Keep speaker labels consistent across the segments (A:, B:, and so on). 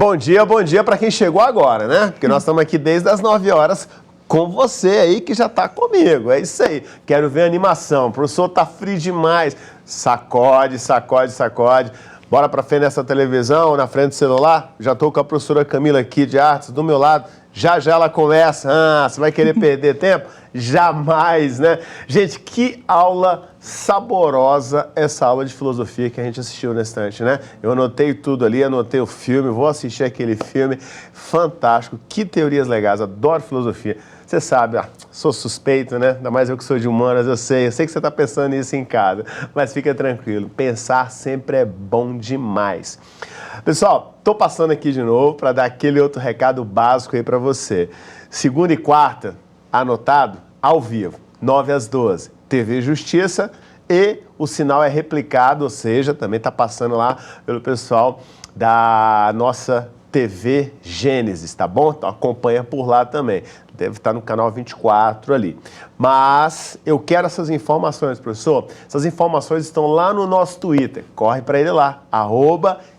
A: Bom dia para quem chegou agora, né? Porque nós estamos aqui desde as 9 horas com você aí que já está comigo. É isso aí. Quero ver a animação. O professor tá frio demais. Sacode, sacode, sacode. Bora para frente dessa televisão, na frente do celular. Já estou com a professora Camila aqui de artes do meu lado. Já ela começa. Você vai querer perder tempo? Jamais, né? Gente, que aula saborosa essa aula de filosofia que a gente assistiu na estante, né? Eu anotei tudo ali, anotei o filme, vou assistir aquele filme. Fantástico, que teorias legais, adoro filosofia. Você sabe, sou suspeito, né? Ainda mais eu que sou de humanas, eu sei que você está pensando nisso em casa, mas fica tranquilo, pensar sempre é bom demais. Pessoal, tô passando aqui de novo para dar aquele outro recado básico aí para você. Segunda e quarta, anotado, ao vivo, 9 às 12, TV Justiça, e o sinal é replicado, ou seja, também está passando lá pelo pessoal da nossa TV Gênesis, tá bom? Então acompanha por lá também. Deve estar no canal 24 ali. Mas eu quero essas informações, professor. Essas informações estão lá no nosso Twitter. Corre para ele lá,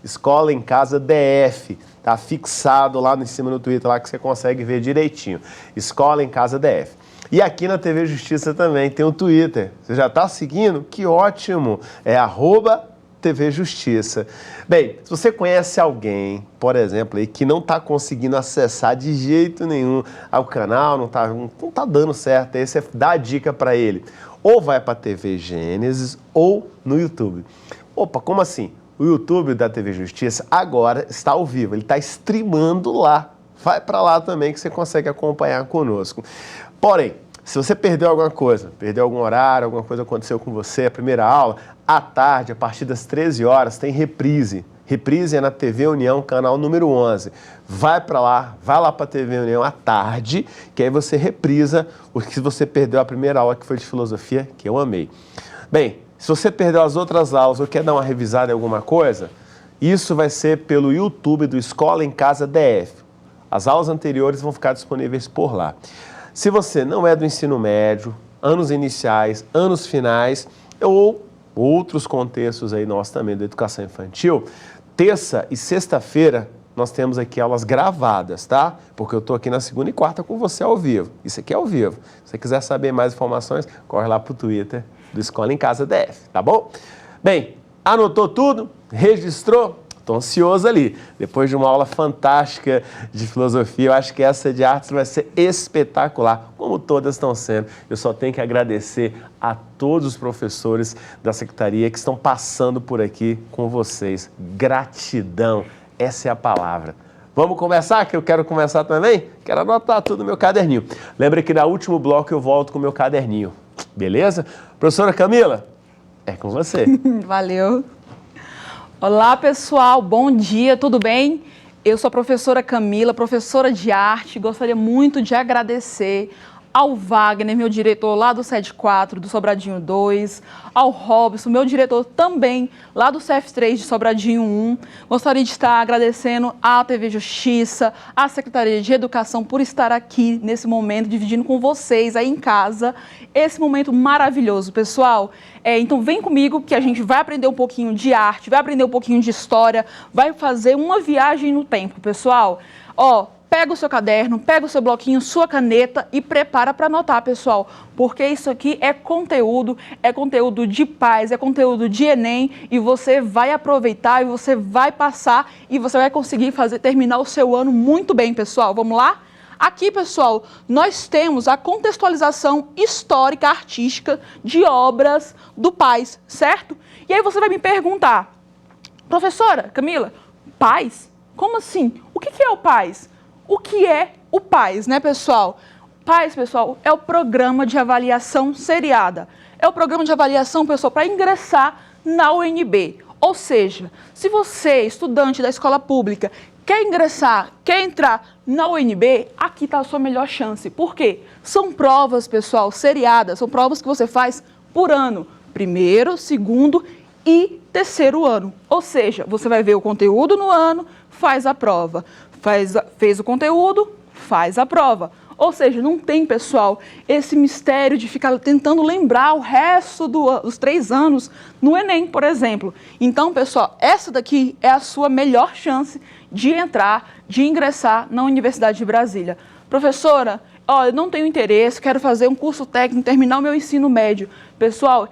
A: @Escola em Casa DF. Tá fixado lá em cima no Twitter, lá que você consegue ver direitinho. Escola em Casa DF. E aqui na TV Justiça também tem o Twitter. Você já está seguindo? Que ótimo! É @TV Justiça. Bem, se você conhece alguém, por exemplo, aí, que não está conseguindo acessar de jeito nenhum ao canal, não tá dando certo, aí você dá a dica para ele. Ou vai para a TV Gênesis ou no YouTube. Opa, como assim? O YouTube da TV Justiça agora está ao vivo, ele está streamando lá. Vai para lá também que você consegue acompanhar conosco. Porém, se você perdeu alguma coisa, perdeu algum horário, alguma coisa aconteceu com você, a primeira aula, à tarde, a partir das 13 horas, tem reprise. Reprise é na TV União, canal número 11. Vai lá para a TV União à tarde, que aí você reprisa o que você perdeu a primeira aula, que foi de filosofia, que eu amei. Bem, se você perdeu as outras aulas ou quer dar uma revisada em alguma coisa, isso vai ser pelo YouTube do Escola em Casa DF. As aulas anteriores vão ficar disponíveis por lá. Se você não é do ensino médio, anos iniciais, anos finais, ou outros contextos aí nós também da educação infantil, terça e sexta-feira nós temos aqui aulas gravadas, tá? Porque eu estou aqui na segunda e quarta com você ao vivo. Isso aqui é ao vivo. Se você quiser saber mais informações, corre lá pro Twitter do Escola em Casa DF, tá bom? Bem, anotou tudo? Registrou? Estou ansioso ali. Depois de uma aula fantástica de filosofia, eu acho que essa de artes vai ser espetacular, como todas estão sendo. Eu só tenho que agradecer a todos os professores da secretaria que estão passando por aqui com vocês. Gratidão, essa é a palavra. Vamos começar, que eu quero começar também? Quero anotar tudo no meu caderninho. Lembra que no último bloco eu volto com o meu caderninho, beleza? Professora Camila, é com você.
B: Valeu. Olá, pessoal, bom dia, tudo bem? Eu sou a professora Camila, professora de arte. Gostaria muito de agradecer ao Wagner, meu diretor lá do SED 4, do Sobradinho 2, ao Robson, meu diretor também lá do CF3 de Sobradinho 1. Gostaria de estar agradecendo à TV Justiça, à Secretaria de Educação por estar aqui nesse momento, dividindo com vocês aí em casa esse momento maravilhoso, pessoal. Então vem comigo que a gente vai aprender um pouquinho de arte, vai aprender um pouquinho de história, vai fazer uma viagem no tempo, pessoal. Pega o seu caderno, pega o seu bloquinho, sua caneta e prepara para anotar, pessoal, porque isso aqui é conteúdo de paz, é conteúdo de Enem e você vai aproveitar e você vai passar e você vai conseguir terminar o seu ano muito bem, pessoal. Vamos lá? Aqui, pessoal, nós temos a contextualização histórica, artística de obras do Paz, certo? E aí você vai me perguntar, professora Camila, Paz? Como assim? O que é o Paz? O que é o PAS, né, pessoal? PAS, pessoal, é o Programa de Avaliação Seriada. É o programa de avaliação, pessoal, para ingressar na UNB. Ou seja, se você, estudante da escola pública, quer entrar na UNB, aqui está a sua melhor chance. Por quê? São provas, pessoal, seriadas, são provas que você faz por ano. Primeiro, segundo e terceiro ano. Ou seja, você vai ver o conteúdo no ano, faz a prova. Fez o conteúdo, faz a prova. Ou seja, não tem, pessoal, esse mistério de ficar tentando lembrar o resto dos 3 anos no Enem, por exemplo. Então, pessoal, essa daqui é a sua melhor chance de entrar, de ingressar na Universidade de Brasília. Professora, eu não tenho interesse, quero fazer um curso técnico, terminar o meu ensino médio. Pessoal,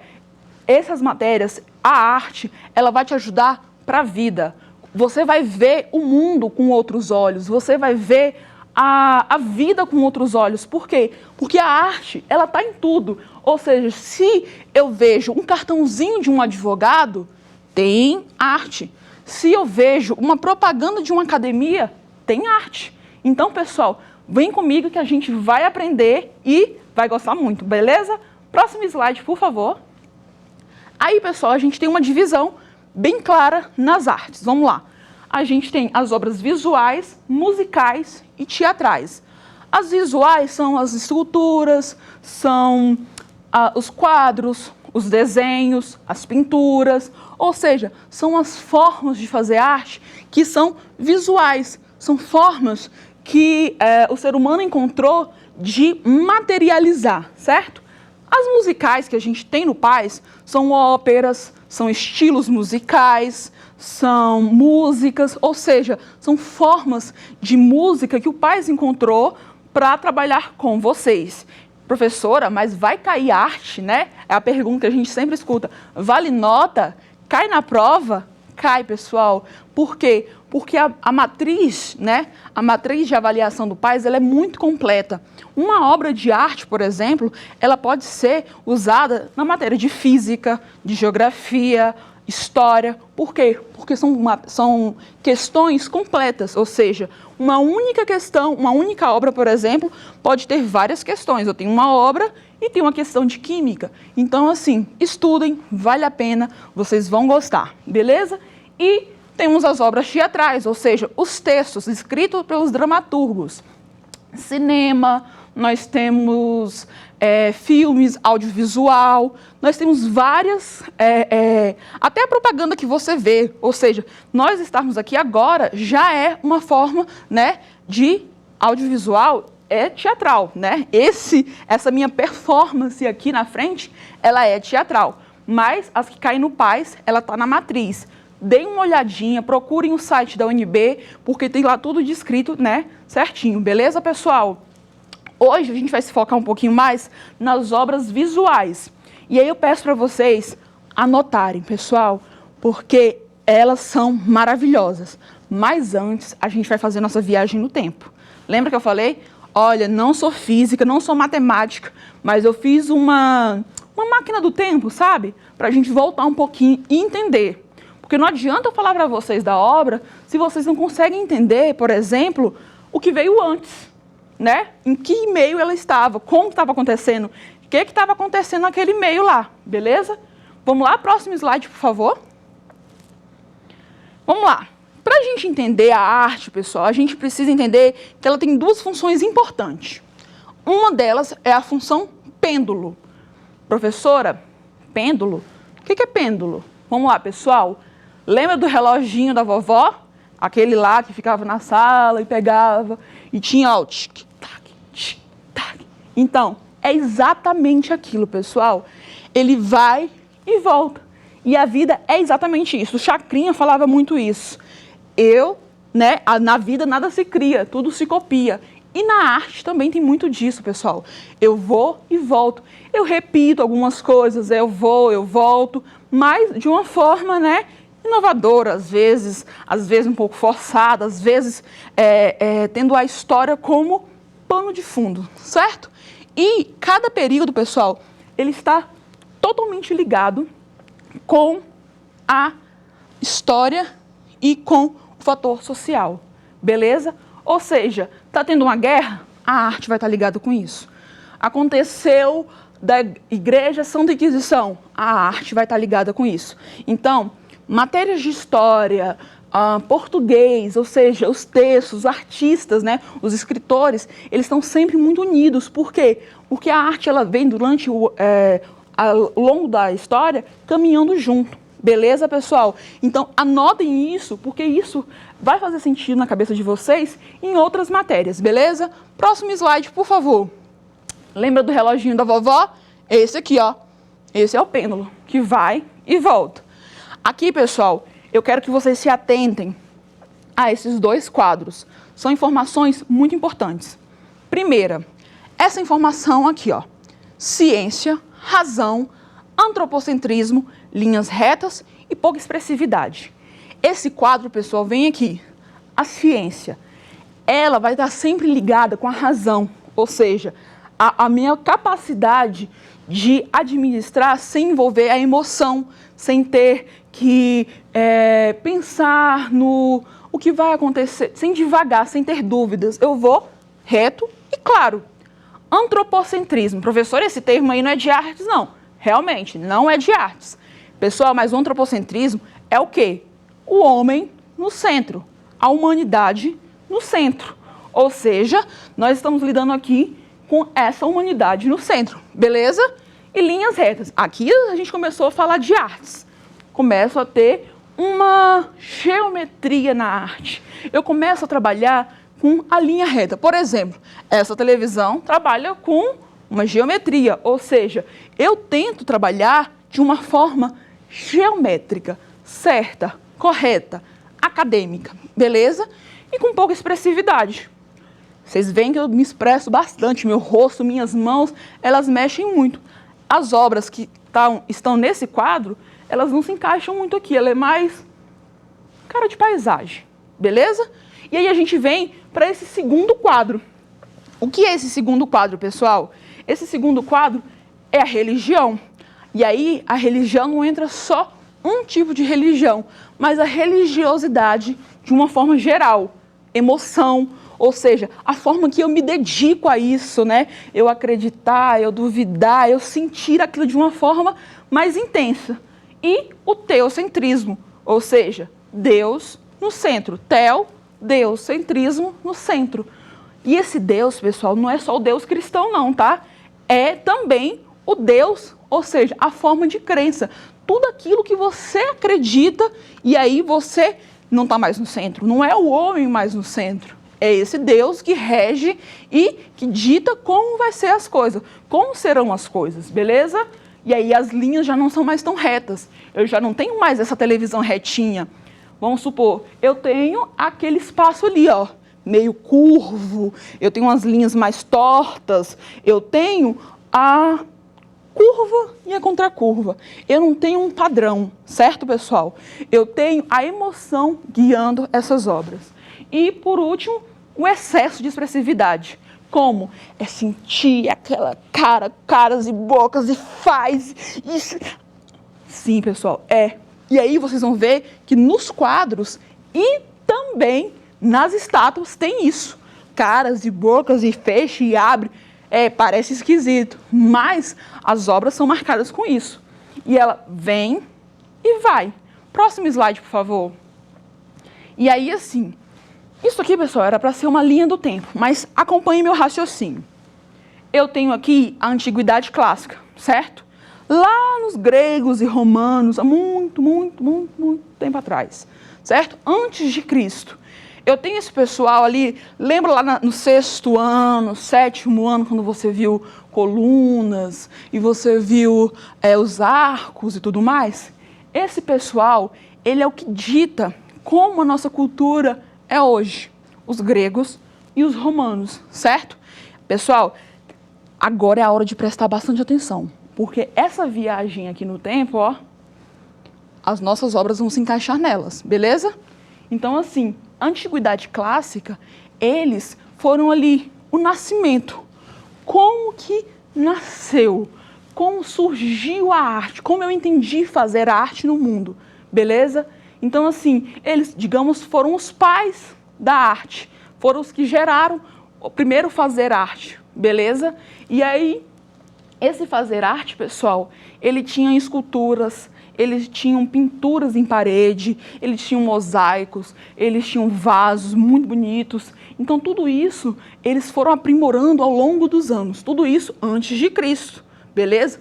B: essas matérias, a arte, ela vai te ajudar para a vida. Você vai ver o mundo com outros olhos, você vai ver a vida com outros olhos. Por quê? Porque a arte, ela está em tudo. Ou seja, se eu vejo um cartãozinho de um advogado, tem arte. Se eu vejo uma propaganda de uma academia, tem arte. Então, pessoal, vem comigo que a gente vai aprender e vai gostar muito, beleza? Próximo slide, por favor. Aí, pessoal, a gente tem uma divisão bem clara nas artes. Vamos lá. A gente tem as obras visuais, musicais e teatrais. As visuais são as esculturas, são os quadros, os desenhos, as pinturas, ou seja, são as formas de fazer arte que são visuais, são formas que o ser humano encontrou de materializar, certo? As musicais que a gente tem no PAS são óperas, são estilos musicais, são músicas, ou seja, são formas de música que o PAS encontrou para trabalhar com vocês. Professora, mas vai cair arte, né? É a pergunta que a gente sempre escuta. Vale nota? Cai na prova? Cai, pessoal. Por quê? Porque a matriz, né? A matriz de avaliação do PAS, ela é muito completa. Uma obra de arte, por exemplo, ela pode ser usada na matéria de física, de geografia, história. Por quê? Porque são questões completas, ou seja, uma única questão, uma única obra, por exemplo, pode ter várias questões. Eu tenho uma obra e tenho uma questão de química. Então, assim, estudem, vale a pena, vocês vão gostar, beleza? E temos as obras teatrais, ou seja, os textos escritos pelos dramaturgos. Cinema, nós temos filmes, audiovisual, nós temos várias, até a propaganda que você vê, ou seja, nós estarmos aqui agora já é uma forma, né, de audiovisual, teatral, né? Essa minha performance aqui na frente, ela é teatral, mas as que caem no PAS, ela está na matriz. Deem uma olhadinha, procurem o site da UNB, porque tem lá tudo descrito, né, certinho, beleza, pessoal? Hoje a gente vai se focar um pouquinho mais nas obras visuais. E aí eu peço para vocês anotarem, pessoal, porque elas são maravilhosas. Mas antes, a gente vai fazer nossa viagem no tempo. Lembra que eu falei? Olha, não sou física, não sou matemática, mas eu fiz uma máquina do tempo, sabe? Para a gente voltar um pouquinho e entender. Porque não adianta eu falar para vocês da obra se vocês não conseguem entender, por exemplo, o que veio antes. Né? Em que meio ela estava, como estava acontecendo, o que estava acontecendo naquele meio lá, beleza? Vamos lá, próximo slide, por favor. Vamos lá. Para a gente entender a arte, pessoal, a gente precisa entender que ela tem 2 funções importantes. Uma delas é a função pêndulo. Professora, pêndulo? O que é pêndulo? Vamos lá, pessoal. Lembra do reloginho da vovó? Aquele lá que ficava na sala e pegava e tinha o tic-tac, tic-tac. Então, é exatamente aquilo, pessoal. Ele vai e volta. E a vida é exatamente isso. O Chacrinha falava muito isso. Na vida nada se cria, tudo se copia. E na arte também tem muito disso, pessoal. Eu vou e volto. Eu repito algumas coisas, eu vou, eu volto, mas de uma forma, né, inovadora, às vezes um pouco forçada, às vezes tendo a história como pano de fundo, certo? E cada período, pessoal, ele está totalmente ligado com a história e com o fator social, beleza? Ou seja, está tendo uma guerra, a arte vai estar ligada com isso. Aconteceu da Igreja Santa Inquisição, a arte vai estar ligada com isso. Então, matérias de história, português, ou seja, os textos, os artistas, né, os escritores, eles estão sempre muito unidos. Por quê? Porque a arte ela vem ao longo da história caminhando junto, Beleza, pessoal? Então, anotem isso, porque isso vai fazer sentido na cabeça de vocês em outras matérias, beleza? Próximo slide, por favor. Lembra do reloginho da vovó? Esse aqui, ó. Esse é o pêndulo, que vai e volta. Aqui, pessoal, eu quero que vocês se atentem a esses dois quadros. São informações muito importantes. Primeira, essa informação aqui, ó. Ciência, razão, antropocentrismo, linhas retas e pouca expressividade. Esse quadro, pessoal, vem aqui. A ciência, ela vai estar sempre ligada com a razão, ou seja, a minha capacidade de administrar sem envolver a emoção, sem ter que pensar no o que vai acontecer, sem divagar, sem ter dúvidas. Eu vou reto e claro. Antropocentrismo. Professor, esse termo aí não é de artes, não. Realmente, não é de artes. Pessoal, mas o antropocentrismo é o quê? O homem no centro, a humanidade no centro. Ou seja, nós estamos lidando aqui com essa humanidade no centro, beleza? E linhas retas. Aqui a gente começou a falar de artes. Começo a ter uma geometria na arte. Eu começo a trabalhar com a linha reta. Por exemplo, essa televisão trabalha com uma geometria, ou seja, eu tento trabalhar de uma forma geométrica, certa, correta, acadêmica, beleza? E com pouca expressividade. Vocês veem que eu me expresso bastante, meu rosto, minhas mãos, elas mexem muito. As obras que estão nesse quadro, elas não se encaixam muito aqui, ela é mais cara de paisagem, beleza? E aí a gente vem para esse segundo quadro. O que é esse segundo quadro, pessoal? Esse segundo quadro é a religião. E aí a religião não entra só um tipo de religião, mas a religiosidade de uma forma geral, emoção, ou seja, a forma que eu me dedico a isso, né? Eu acreditar, eu duvidar, eu sentir aquilo de uma forma mais intensa. E o teocentrismo, ou seja, Deus no centro. Teo, Deus, centrismo no centro. E esse Deus, pessoal, não é só o Deus cristão, não, tá? É também o Deus, ou seja, a forma de crença. Tudo aquilo que você acredita e aí você não está mais no centro. Não é o homem mais no centro. É esse Deus que rege e que dita como vai ser as coisas, como serão as coisas, beleza? E aí as linhas já não são mais tão retas. Eu já não tenho mais essa televisão retinha. Vamos supor, eu tenho aquele espaço ali, ó, meio curvo, eu tenho umas linhas mais tortas, eu tenho a curva e a contracurva. Eu não tenho um padrão, certo, pessoal? Eu tenho a emoção guiando essas obras. E, por último, o excesso de expressividade. Como? É sentir aquela caras e bocas e faz isso. Sim, pessoal, é. E aí vocês vão ver que nos quadros e também nas estátuas tem isso. Caras e bocas e fecha e abre. Parece esquisito, mas as obras são marcadas com isso. E ela vem e vai. Próximo slide, por favor. E aí, assim, isso aqui, pessoal, era para ser uma linha do tempo, mas acompanhe meu raciocínio. Eu tenho aqui a antiguidade clássica, certo? Lá nos gregos e romanos, há muito tempo atrás, certo? Antes de Cristo. Eu tenho esse pessoal ali, lembra lá no 6º ano, 7º ano, quando você viu colunas e você viu os arcos e tudo mais? Esse pessoal, ele é o que dita como a nossa cultura é hoje. Os gregos e os romanos, certo? Pessoal, agora é a hora de prestar bastante atenção, porque essa viagem aqui no tempo, ó, as nossas obras vão se encaixar nelas, beleza? Então, assim, a antiguidade clássica, eles foram ali, o nascimento. Como que nasceu? Como surgiu a arte? Como eu entendi fazer a arte no mundo? Beleza? Então, assim, eles, digamos, foram os pais da arte. Foram os que geraram o primeiro fazer arte. Beleza? E aí, esse fazer arte, pessoal, ele tinha esculturas, eles tinham pinturas em parede, eles tinham mosaicos, eles tinham vasos muito bonitos. Então, tudo isso, eles foram aprimorando ao longo dos anos. Tudo isso antes de Cristo, beleza?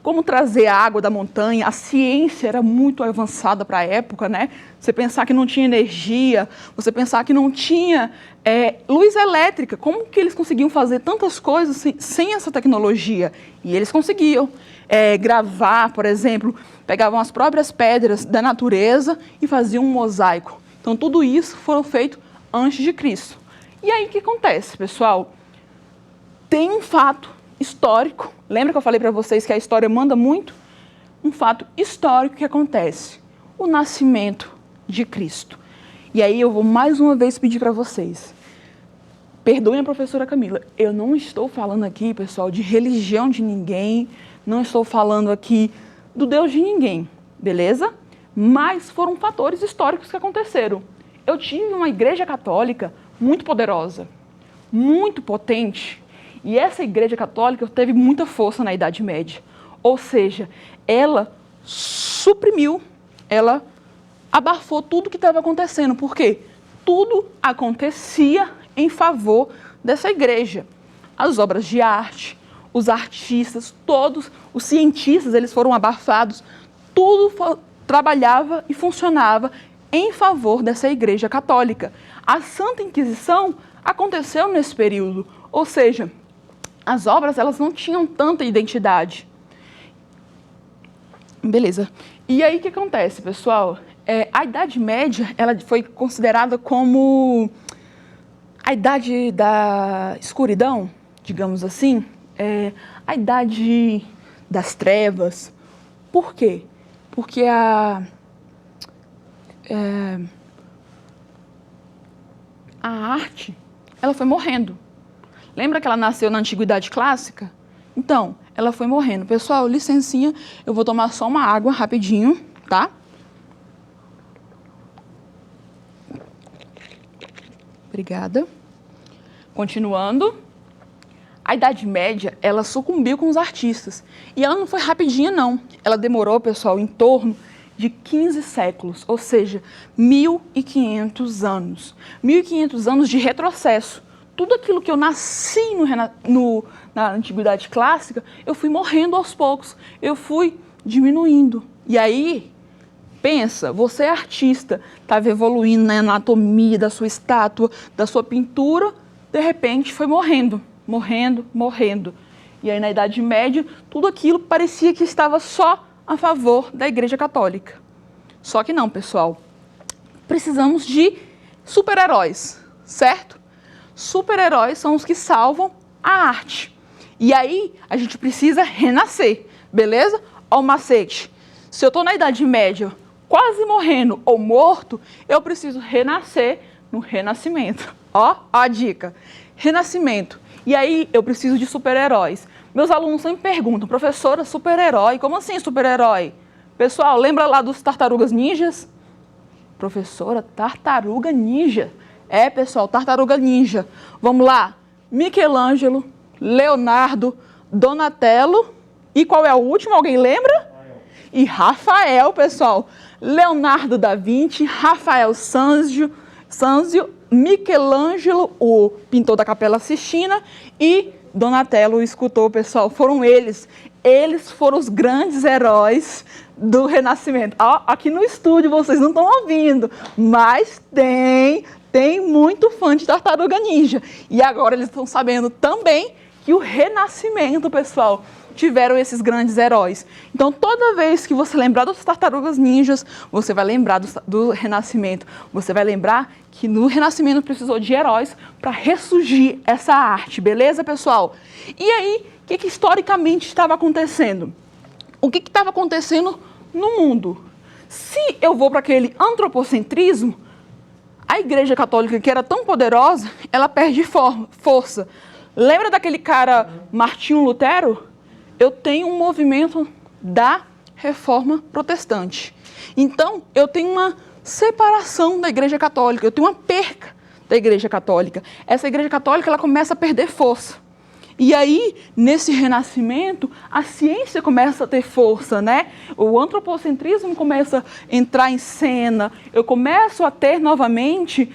B: como trazer a água da montanha. A ciência era muito avançada para a época, né? Você pensar que não tinha energia, você pensar que não tinha luz elétrica. Como que eles conseguiam fazer tantas coisas sem essa tecnologia? E eles conseguiam gravar, por exemplo, pegavam as próprias pedras da natureza e faziam um mosaico. Então, tudo isso foi feito antes de Cristo. E aí, o que acontece, pessoal? Tem um fato histórico. Lembra que eu falei para vocês que a história manda muito? Um fato histórico que acontece. O nascimento de Cristo. E aí eu vou mais uma vez pedir para vocês. Perdoem a professora Camila. Eu não estou falando aqui, pessoal, de religião de ninguém. Não estou falando aqui do Deus de ninguém. Beleza? Mas foram fatores históricos que aconteceram. Eu tive uma igreja católica muito poderosa. Muito potente. E essa igreja católica teve muita força na Idade Média. Ou seja, ela suprimiu, ela abafou tudo que estava acontecendo. Por quê? Tudo acontecia em favor dessa igreja. As obras de arte, os artistas, todos, os cientistas, eles foram abafados. Tudo trabalhava e funcionava em favor dessa igreja católica. A Santa Inquisição aconteceu nesse período. Ou seja, as obras, elas não tinham tanta identidade. Beleza. E aí, o que acontece, pessoal? A Idade Média, ela foi considerada como a Idade da escuridão, digamos assim. A Idade das trevas. Por quê? Porque a arte, ela foi morrendo. Lembra que ela nasceu na Antiguidade Clássica? Então, ela foi morrendo. Pessoal, licencinha, eu vou tomar só uma água rapidinho, tá? Obrigada. Continuando. A Idade Média, ela sucumbiu com os artistas. E ela não foi rapidinha, não. Ela demorou, pessoal, em torno de 15 séculos, ou seja, 1.500 anos. 1.500 anos de retrocesso. Tudo aquilo que eu nasci na Antiguidade Clássica, eu fui morrendo aos poucos, eu fui diminuindo. E aí, pensa, você é artista, estava evoluindo na anatomia da sua estátua, da sua pintura, de repente foi morrendo, morrendo, morrendo. E aí, na Idade Média, tudo aquilo parecia que estava só a favor da Igreja Católica. Só que não, pessoal. Precisamos de super-heróis, certo? Super-heróis são os que salvam a arte. E aí, a gente precisa renascer, beleza? Ó o macete. Se eu estou na Idade Média, quase morrendo ou morto, eu preciso renascer no Renascimento. Ó a dica. Renascimento. E aí, eu preciso de super-heróis. Meus alunos sempre perguntam, professora, super-herói? Como assim super-herói? Pessoal, lembra lá dos Tartarugas Ninjas? Professora, Tartaruga Ninja. Pessoal, Tartaruga Ninja. Vamos lá. Michelangelo, Leonardo, Donatello. E qual é o último? Alguém lembra? E Rafael, pessoal. Leonardo da Vinci, Rafael Sanzio, Michelangelo, o pintor da Capela Sistina, e Donatello, o escultor, pessoal. Foram eles. Eles foram os grandes heróis do Renascimento. Aqui no estúdio vocês não estão ouvindo, mas tem muito fã de Tartaruga Ninja. E agora eles estão sabendo também que o Renascimento, pessoal, tiveram esses grandes heróis. Então, toda vez que você lembrar dos Tartarugas Ninjas, você vai lembrar do Renascimento. Você vai lembrar que no Renascimento precisou de heróis para ressurgir essa arte. Beleza, pessoal? E aí, o que historicamente estava acontecendo? O que estava acontecendo no mundo? Se eu vou para aquele antropocentrismo, a Igreja Católica, que era tão poderosa, ela perde força. Lembra daquele cara Martinho Lutero? Eu tenho um movimento da Reforma Protestante. Então, eu tenho uma separação da Igreja Católica, eu tenho uma perca da Igreja Católica. Essa Igreja Católica, ela começa a perder força. E aí, nesse renascimento, a ciência começa a ter força, né? O antropocentrismo começa a entrar em cena. Eu começo a ter novamente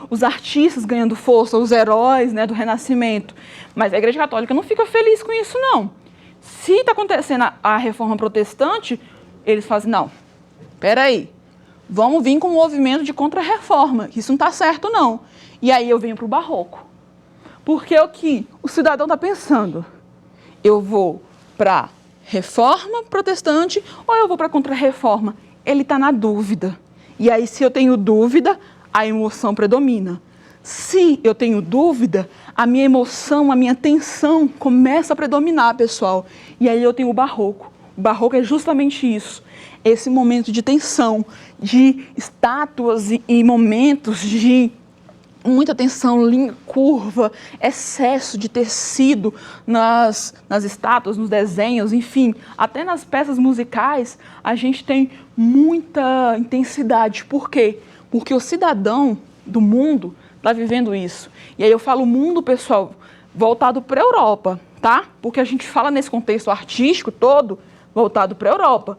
B: os artistas ganhando força, os heróis, né, do renascimento. Mas a Igreja Católica não fica feliz com isso, não. Se está acontecendo a reforma protestante, eles fazem, não, peraí, vamos vir com um movimento de contra-reforma, isso não está certo não. E aí eu venho para o barroco. Porque o que o cidadão está pensando? Eu vou para reforma protestante ou eu vou para contra-reforma? Ele está na dúvida. E aí, se eu tenho dúvida, a emoção predomina. Se eu tenho dúvida, a minha emoção, a minha tensão começa a predominar, pessoal. E aí eu tenho o barroco. O barroco é justamente isso. Esse momento de tensão, de estátuas e momentos de muita tensão, linha curva, excesso de tecido nas estátuas, nos desenhos, enfim, até nas peças musicais, a gente tem muita intensidade. Por quê? Porque o cidadão do mundo está vivendo isso. E aí eu falo mundo, pessoal, voltado para a Europa, tá? Porque a gente fala nesse contexto artístico todo, voltado para a Europa.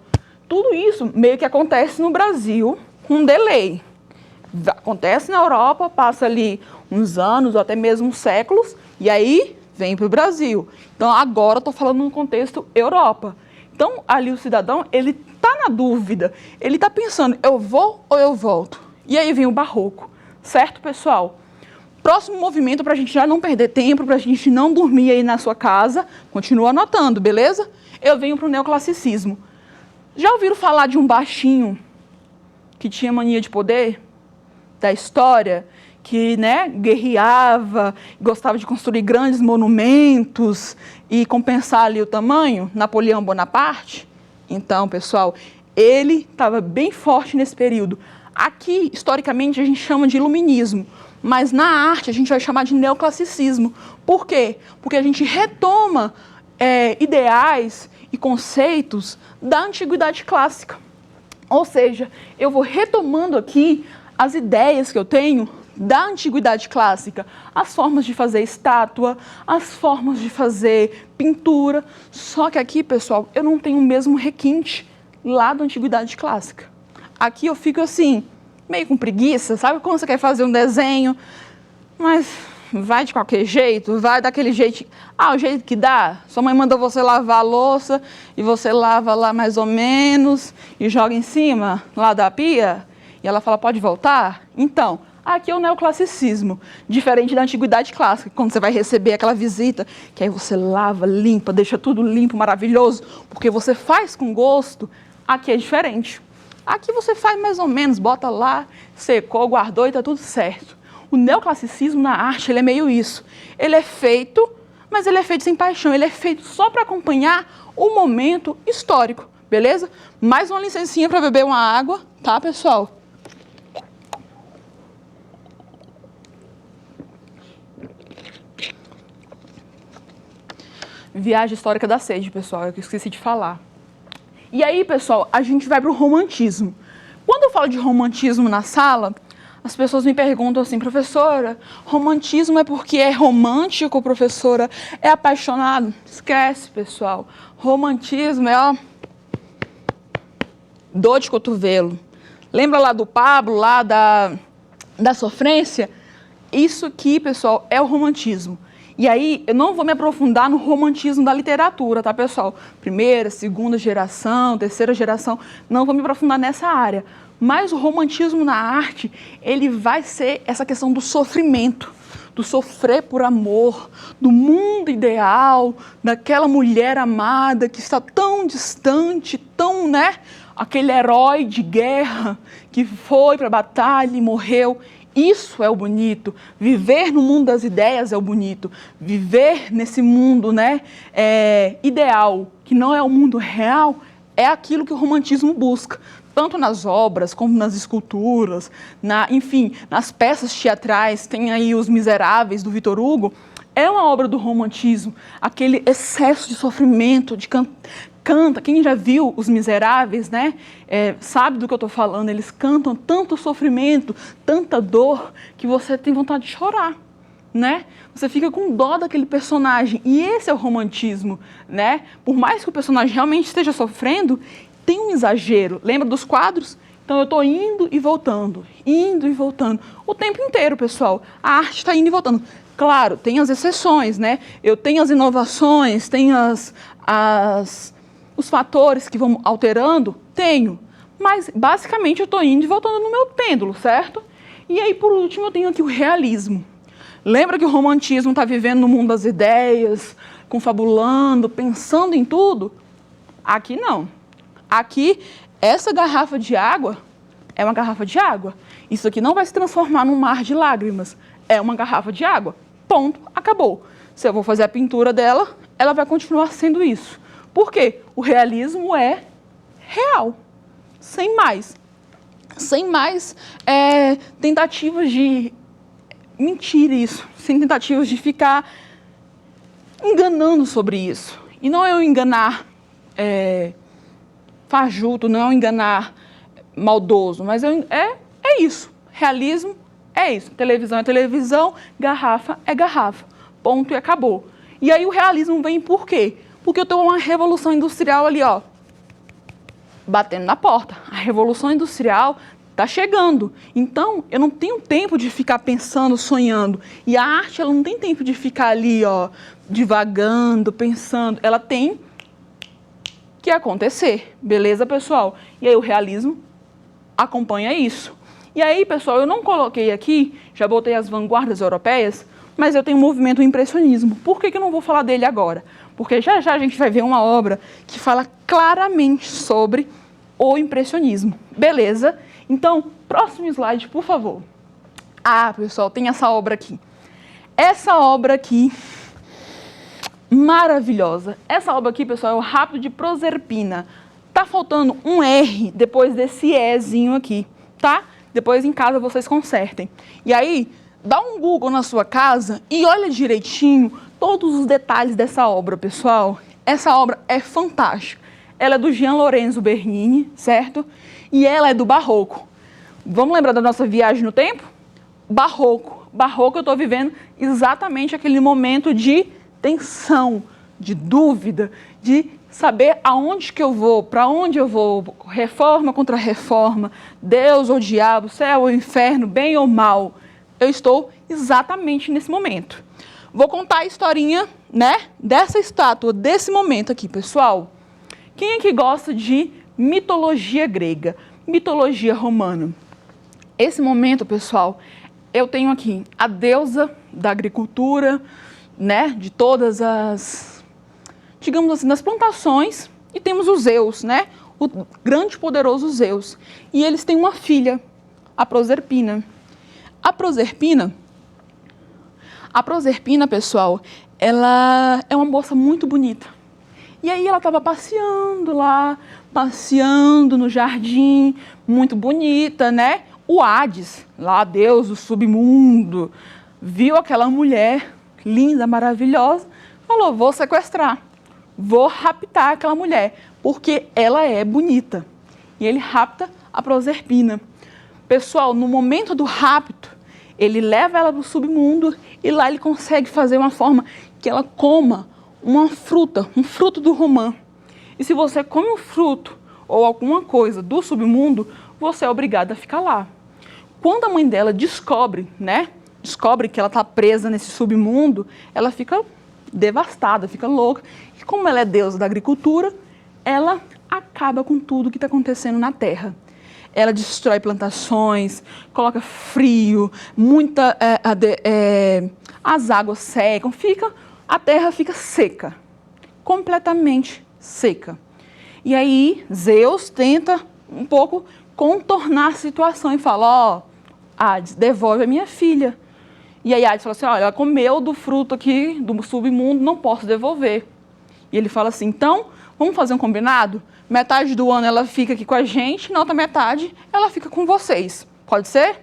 B: Tudo isso meio que acontece no Brasil com um delay. Acontece na Europa, passa ali uns anos ou até mesmo uns séculos, e aí vem para o Brasil. Então, agora eu estou falando no contexto Europa. Então, ali o cidadão, ele está na dúvida, ele está pensando, eu vou ou eu volto? E aí vem o barroco, certo, pessoal? Próximo movimento, para a gente já não perder tempo, para a gente não dormir aí na sua casa, continua anotando, beleza? Eu venho para o neoclassicismo. Já ouviram falar de um baixinho que tinha mania de poder? Da história, que, né, guerreava, gostava de construir grandes monumentos e compensar ali o tamanho, Napoleão Bonaparte? Então, pessoal, ele estava bem forte nesse período. Aqui, historicamente, a gente chama de iluminismo, mas na arte a gente vai chamar de neoclassicismo. Por quê? Porque a gente retoma ideais e conceitos da antiguidade clássica. Ou seja, eu vou retomando aqui as ideias que eu tenho da antiguidade clássica, as formas de fazer estátua, as formas de fazer pintura, só que aqui, pessoal, eu não tenho o mesmo requinte lá da antiguidade clássica. Aqui eu fico assim, meio com preguiça, sabe quando você quer fazer um desenho, mas vai de qualquer jeito, vai daquele jeito, o jeito que dá, sua mãe mandou você lavar a louça e você lava lá mais ou menos e joga em cima lá da pia, e ela fala, pode voltar? Então, aqui é o neoclassicismo, diferente da antiguidade clássica, quando você vai receber aquela visita, que aí você lava, limpa, deixa tudo limpo, maravilhoso, porque você faz com gosto, aqui é diferente. Aqui você faz mais ou menos, bota lá, secou, guardou e está tudo certo. O neoclassicismo na arte, ele é meio isso. Ele é feito, mas ele é feito sem paixão, ele é feito só para acompanhar o momento histórico, beleza? Mais uma licencinha para beber uma água, tá, pessoal? Viagem histórica da sede, pessoal, eu esqueci de falar. E aí, pessoal, a gente vai para o romantismo. Quando eu falo de romantismo na sala, as pessoas me perguntam assim, professora, romantismo é porque é romântico, professora? É apaixonado? Esquece, pessoal. Romantismo é, dor de cotovelo. Lembra lá do Pablo, lá da sofrência? Isso aqui, pessoal, é o romantismo. E aí, eu não vou me aprofundar no romantismo da literatura, tá, pessoal? Primeira, segunda geração, terceira geração, não vou me aprofundar nessa área. Mas o romantismo na arte, ele vai ser essa questão do sofrimento, do sofrer por amor, do mundo ideal, daquela mulher amada que está tão distante, tão, né? Aquele herói de guerra que foi para a batalha e morreu. Isso é o bonito. Viver no mundo das ideias é o bonito. Viver nesse mundo, né, ideal, que não é o mundo real, é aquilo que o romantismo busca. Tanto nas obras, como nas esculturas, enfim, nas peças teatrais. Tem aí Os Miseráveis, do Victor Hugo. É uma obra do romantismo. Aquele excesso de sofrimento, de canta, quem já viu Os Miseráveis, né, sabe do que eu estou falando, eles cantam tanto sofrimento, tanta dor, que você tem vontade de chorar, né? Você fica com dó daquele personagem, e esse é o romantismo, né? Por mais que o personagem realmente esteja sofrendo, tem um exagero. Lembra dos quadros? Então eu estou indo e voltando, o tempo inteiro, pessoal. A arte está indo e voltando. Claro, tem as exceções, né? Eu tenho as inovações, tenho os fatores que vão alterando, tenho. Mas, basicamente, eu estou indo e voltando no meu pêndulo, certo? E aí, por último, eu tenho aqui o realismo. Lembra que o romantismo está vivendo no mundo das ideias, confabulando, pensando em tudo? Aqui não. Aqui, essa garrafa de água é uma garrafa de água. Isso aqui não vai se transformar num mar de lágrimas. É uma garrafa de água. Ponto. Acabou. Se eu vou fazer a pintura dela, ela vai continuar sendo isso. Por quê? O realismo é real. Sem mais. Sem mais tentativas de mentir isso. Sem tentativas de ficar enganando sobre isso. E não é um enganar fajuto, não é um enganar maldoso, mas é isso. Realismo é isso. Televisão é televisão, garrafa é garrafa. Ponto e acabou. E aí o realismo vem por quê? Porque eu estou uma revolução industrial ali, ó, batendo na porta. A revolução industrial está chegando. Então, eu não tenho tempo de ficar pensando, sonhando. E a arte, ela não tem tempo de ficar ali, ó, divagando, pensando. Ela tem que acontecer. Beleza, pessoal? E aí o realismo acompanha isso. E aí, pessoal, eu não coloquei aqui, já botei as vanguardas europeias, mas eu tenho um movimento impressionismo. Por que eu não vou falar dele agora? Porque já já a gente vai ver uma obra que fala claramente sobre o impressionismo. Beleza? Então, próximo slide, por favor. Ah, pessoal, tem essa obra aqui. Essa obra aqui, maravilhosa. Essa obra aqui, pessoal, é o Rápido de Proserpina. Tá faltando um R depois desse Ezinho aqui, tá? Depois em casa vocês consertem. E aí, dá um Google na sua casa e olha direitinho todos os detalhes dessa obra, pessoal. Essa obra é fantástica. Ela é do Gian Lorenzo Bernini, certo? E ela é do Barroco. Vamos lembrar da nossa viagem no tempo? Barroco. Barroco, eu estou vivendo exatamente aquele momento de tensão, de dúvida, de saber aonde que eu vou, para onde eu vou, reforma contra reforma, Deus ou diabo, céu ou inferno, bem ou mal. Eu estou exatamente nesse momento. Vou contar a historinha, né, dessa estátua, desse momento aqui, pessoal. Quem é que gosta de mitologia grega, mitologia romana? Esse momento, pessoal, eu tenho aqui a deusa da agricultura, né, de todas as, digamos assim, das plantações, e temos os Zeus, né, o grande e poderoso Zeus. E eles têm uma filha, a Proserpina. A Proserpina, pessoal, ela é uma moça muito bonita. E aí ela estava passeando lá, passeando no jardim, muito bonita, né? O Hades, lá Deus do submundo, viu aquela mulher linda, maravilhosa, falou, vou sequestrar, vou raptar aquela mulher, porque ela é bonita. E ele rapta a Proserpina. Pessoal, no momento do rapto, ele leva ela para o submundo e lá ele consegue fazer uma forma que ela coma uma fruta, um fruto do romã. E se você come um fruto ou alguma coisa do submundo, você é obrigado a ficar lá. Quando a mãe dela descobre, né? Descobre que ela está presa nesse submundo, ela fica devastada, fica louca. E como ela é deusa da agricultura, ela acaba com tudo que está acontecendo na terra. Ela destrói plantações, coloca frio, as águas secam, a terra fica seca, completamente seca. E aí Zeus tenta um pouco contornar a situação e fala, ó, Hades, devolve a minha filha. E aí Hades fala assim, olha, ela comeu do fruto aqui, do submundo, não posso devolver. E ele fala assim, então, vamos fazer um combinado? Metade do ano ela fica aqui com a gente, na outra metade ela fica com vocês. Pode ser?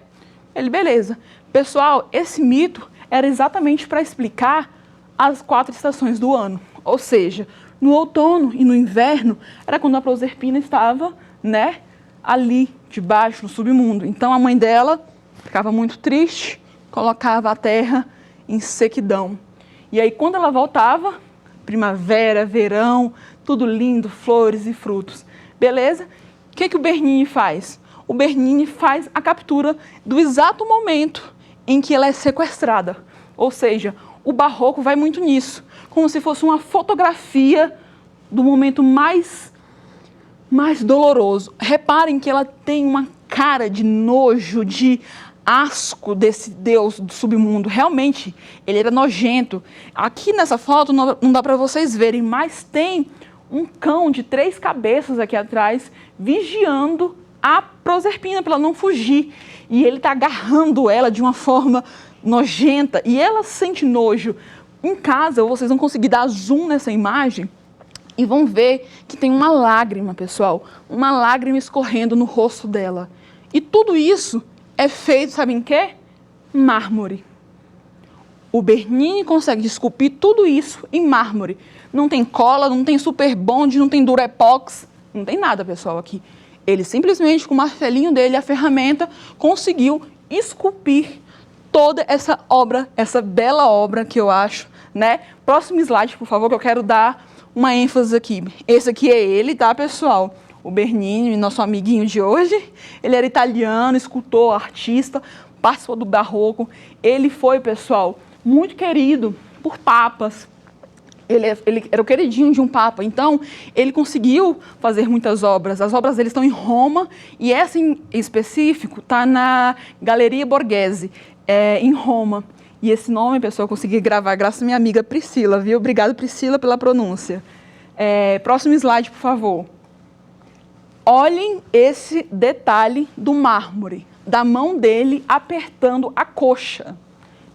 B: Ele, beleza. Pessoal, esse mito era exatamente para explicar as 4 estações do ano. Ou seja, no outono e no inverno era quando a Proserpina estava, né, ali debaixo, no submundo. Então a mãe dela ficava muito triste, colocava a terra em sequidão. E aí quando ela voltava, primavera, verão, tudo lindo, flores e frutos. Beleza? O que o Bernini faz? O Bernini faz a captura do exato momento em que ela é sequestrada. Ou seja, o barroco vai muito nisso, como se fosse uma fotografia do momento mais doloroso. Reparem que ela tem uma cara de nojo, de asco desse deus do submundo. Realmente, ele era nojento. Aqui nessa foto não dá para vocês verem, mas tem um cão de 3 cabeças aqui atrás, vigiando a Proserpina para ela não fugir. E ele está agarrando ela de uma forma nojenta, e ela sente nojo. Em casa, vocês vão conseguir dar zoom nessa imagem e vão ver que tem uma lágrima, pessoal, uma lágrima escorrendo no rosto dela. E tudo isso é feito, sabe em quê? Mármore. O Bernini consegue esculpir tudo isso em mármore. Não tem cola, não tem super bond, não tem durepox, não tem nada, pessoal, aqui. Ele simplesmente, com o martelinho dele, a ferramenta, conseguiu esculpir toda essa obra, essa bela obra que eu acho, né? Próximo slide, por favor, que eu quero dar uma ênfase aqui. Esse aqui é ele, tá, pessoal? O Bernini, nosso amiguinho de hoje. Ele era italiano, escultor, artista, participou do barroco. Ele foi, pessoal, muito querido por papas. Ele era o queridinho de um papa, então ele conseguiu fazer muitas obras. As obras dele estão em Roma e essa em específico está na Galeria Borghese, em Roma. E esse nome, pessoal, eu consegui gravar graças à minha amiga Priscila, viu? Obrigada, Priscila, pela pronúncia. Próximo slide, por favor. Olhem esse detalhe do mármore, da mão dele apertando a coxa.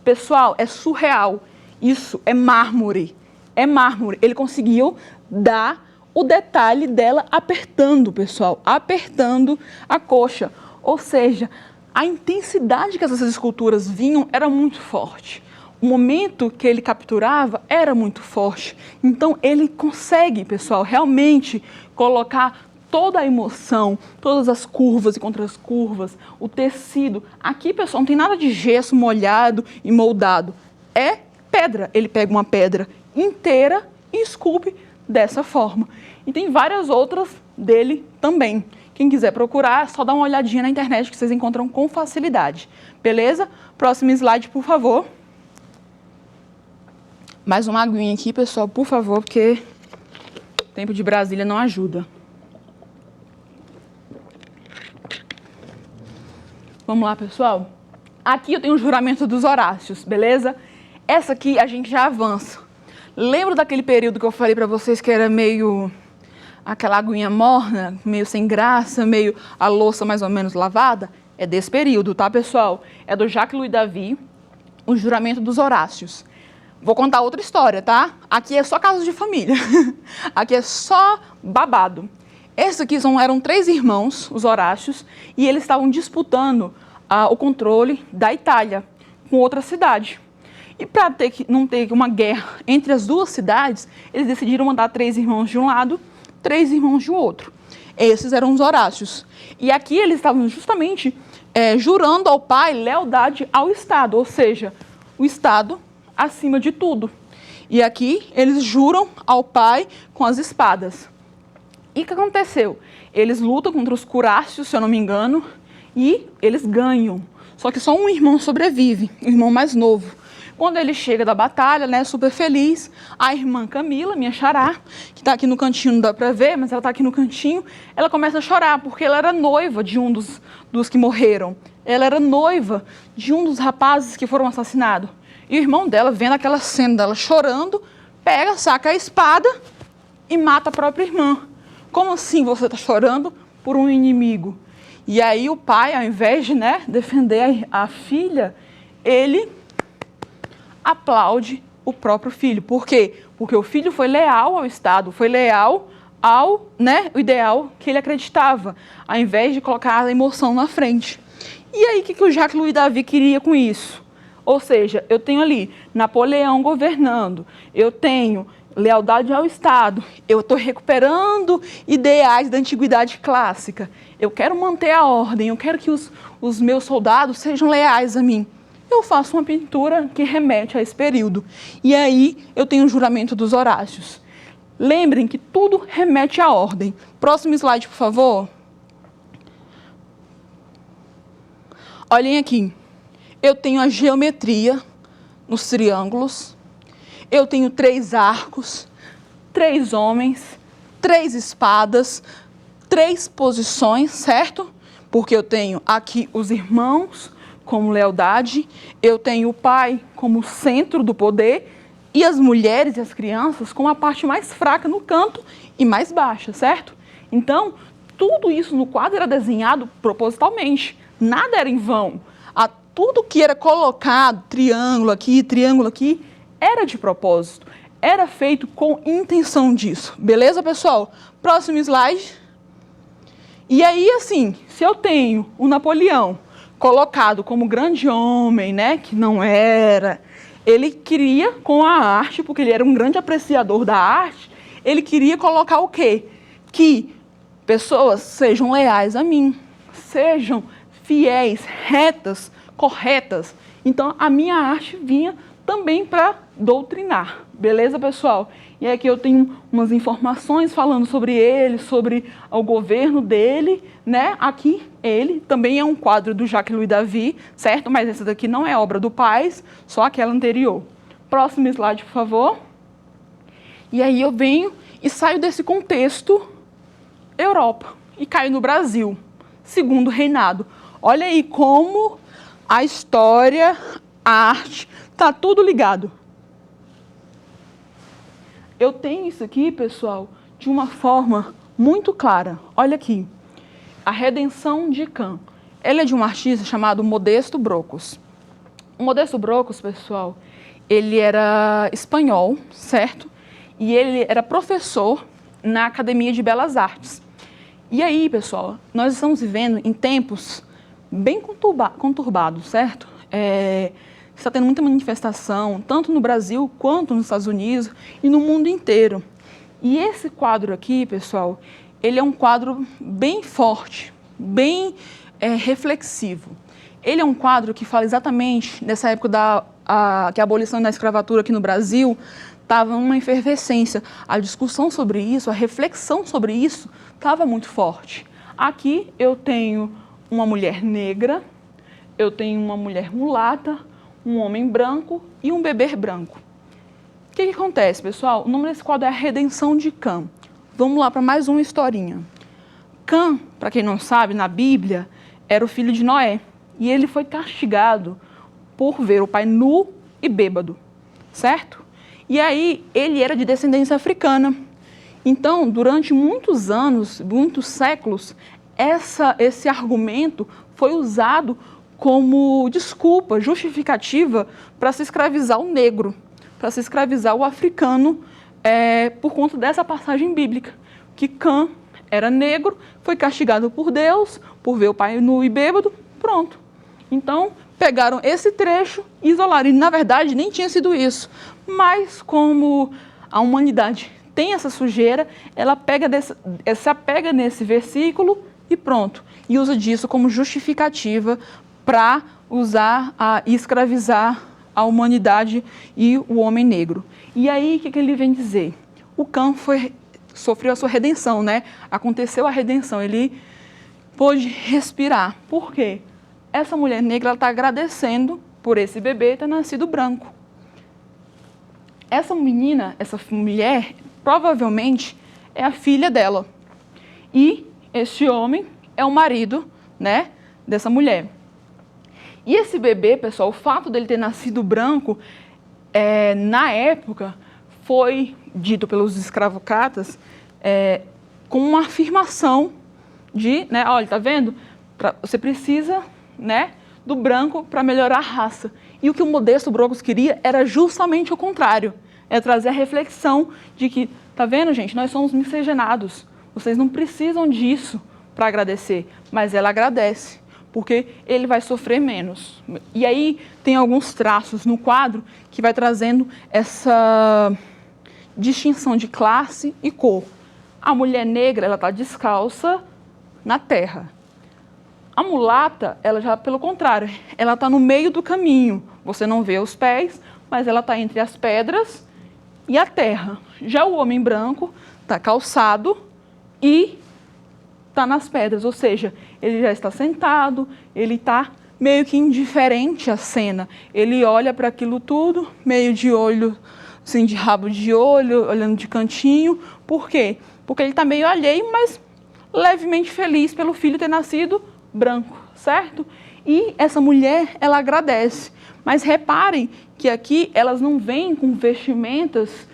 B: Pessoal, é surreal. Isso é mármore. É mármore. Ele conseguiu dar o detalhe dela apertando, pessoal, apertando a coxa. Ou seja, a intensidade que essas esculturas vinham era muito forte. O momento que ele capturava era muito forte. Então, ele consegue, pessoal, realmente colocar toda a emoção, todas as curvas e contras-curvas, o tecido. Aqui, pessoal, não tem nada de gesso molhado e moldado. É pedra. Ele pega uma pedra inteira e esculpe dessa forma. E tem várias outras dele também. Quem quiser procurar, é só dar uma olhadinha na internet que vocês encontram com facilidade. Beleza? Próximo slide, por favor. Mais uma aguinha aqui, pessoal, por favor, porque o tempo de Brasília não ajuda. Vamos lá, pessoal? Aqui eu tenho o juramento dos Horácios, beleza? Essa aqui a gente já avança. Lembra daquele período que eu falei para vocês que era meio aquela aguinha morna, meio sem graça, meio a louça mais ou menos lavada? É desse período, tá, pessoal? É do Jacques Louis David, o juramento dos Horácios. Vou contar outra história, tá? Aqui é só caso de família. Aqui é só babado. Esses aqui eram 3 irmãos, os Horácios, e eles estavam disputando o controle da Itália com outra cidade. E para não ter uma guerra entre as 2 cidades, eles decidiram mandar 3 irmãos de um lado, 3 irmãos de outro. Esses eram os Horácios. E aqui eles estavam justamente jurando ao pai lealdade ao Estado, ou seja, o Estado acima de tudo. E aqui eles juram ao pai com as espadas. E o que aconteceu? Eles lutam contra os Curácios, se eu não me engano, e eles ganham. Só que só um irmão sobrevive, o irmão mais novo. Quando ele chega da batalha, né, super feliz, a irmã Camila, minha xará, que está aqui no cantinho, não dá para ver, mas ela está aqui no cantinho, ela começa a chorar, porque ela era noiva de um dos que morreram. Ela era noiva de um dos rapazes que foram assassinados. E o irmão dela, vendo aquela cena dela chorando, pega, saca a espada e mata a própria irmã. Como assim você está chorando por um inimigo? E aí o pai, ao invés de, né, defender a filha, ele aplaude o próprio filho. Por quê? Porque o filho foi leal ao Estado, foi leal ao, né, o ideal que ele acreditava, ao invés de colocar a emoção na frente. E aí, o que o Jacques Louis David queria com isso? Ou seja, eu tenho ali Napoleão governando, eu tenho lealdade ao Estado, eu estou recuperando ideais da antiguidade clássica, eu quero manter a ordem, eu quero que os meus soldados sejam leais a mim. Eu faço uma pintura que remete a esse período. E aí eu tenho o juramento dos Horácios. Lembrem que tudo remete à ordem. Próximo slide, por favor. Olhem aqui. Eu tenho a geometria nos triângulos. Eu tenho 3 arcos, 3 homens, 3 espadas, 3 posições, certo? Porque eu tenho aqui os irmãos como lealdade, eu tenho o pai como centro do poder e as mulheres e as crianças como a parte mais fraca no canto e mais baixa, certo? Então, tudo isso no quadro era desenhado propositalmente, nada era em vão. Tudo que era colocado, triângulo aqui, era de propósito, era feito com intenção disso. Beleza, pessoal? Próximo slide. E aí, assim, se eu tenho o Napoleão colocado como grande homem, né, que não era, ele queria, com a arte, porque ele era um grande apreciador da arte, ele queria colocar o quê? Que pessoas sejam leais a mim, sejam fiéis, retas, corretas. Então, a minha arte vinha também para doutrinar. Beleza, pessoal? E aqui eu tenho umas informações falando sobre ele, sobre o governo dele, né? Aqui, ele também é um quadro do Jacques-Louis David, certo? Mas essa daqui não é obra do Paz, só aquela anterior. Próximo slide, por favor. E aí eu venho e saio desse contexto Europa e caio no Brasil, segundo reinado. Olha aí como a história, a arte, está tudo ligado. Eu tenho isso aqui, pessoal, de uma forma muito clara. Olha aqui, a Redenção de Cã. Ela é de um artista chamado Modesto Brocos. O Modesto Brocos, pessoal, ele era espanhol, certo? E ele era professor na Academia de Belas Artes. E aí, pessoal, nós estamos vivendo em tempos bem conturbados, certo? Está tendo muita manifestação, tanto no Brasil quanto nos Estados Unidos e no mundo inteiro. E esse quadro aqui, pessoal, ele é um quadro bem forte, bem reflexivo. Ele é um quadro que fala exatamente nessa época que a abolição da escravatura aqui no Brasil estava uma efervescência. A discussão sobre isso, a reflexão sobre isso estava muito forte. Aqui eu tenho uma mulher negra, eu tenho uma mulher mulata, um homem branco e um bebê branco. O que acontece, pessoal? O nome desse quadro é A Redenção de Cã. Vamos lá para mais uma historinha. Cã, para quem não sabe, na Bíblia, era o filho de Noé. E ele foi castigado por ver o pai nu e bêbado, certo? E aí, ele era de descendência africana. Então, durante muitos anos, muitos séculos, esse argumento foi usado como desculpa, justificativa para se escravizar o negro, para se escravizar o africano, por conta dessa passagem bíblica, que Cã era negro, foi castigado por Deus, por ver o pai nu e bêbado, pronto. Então, pegaram esse trecho e isolaram. E, na verdade, nem tinha sido isso. Mas, como a humanidade tem essa sujeira, ela se apega nesse versículo e pronto. E usa disso como justificativa para usar e escravizar a humanidade e o homem negro. E aí, o que ele vem dizer? O Cã sofreu a sua redenção, né? Aconteceu a redenção, ele pôde respirar. Por quê? Essa mulher negra está agradecendo por esse bebê ter nascido branco. Essa menina, essa mulher, provavelmente é a filha dela. E este homem é o marido, né, dessa mulher. E esse bebê, pessoal, o fato dele ter nascido branco, na época, foi dito pelos escravocatas como uma afirmação de, né, olha, tá vendo? Você precisa, né, do branco para melhorar a raça. E o que o Modesto Brocos queria era justamente o contrário. É trazer a reflexão de que, tá vendo, gente, nós somos miscigenados. Vocês não precisam disso para agradecer, mas ela agradece, porque ele vai sofrer menos. E aí tem alguns traços no quadro que vai trazendo essa distinção de classe e cor. A mulher negra, ela está descalça na terra. A mulata, ela já, pelo contrário, ela está no meio do caminho. Você não vê os pés, mas ela está entre as pedras e a terra. Já o homem branco está calçado e está nas pedras, ou seja, ele já está sentado, ele está meio que indiferente à cena. Ele olha para aquilo tudo, meio de olho, assim, de rabo de olho, olhando de cantinho. Por quê? Porque ele está meio alheio, mas levemente feliz pelo filho ter nascido branco, certo? E essa mulher, ela agradece. Mas reparem que aqui elas não vêm com vestimentas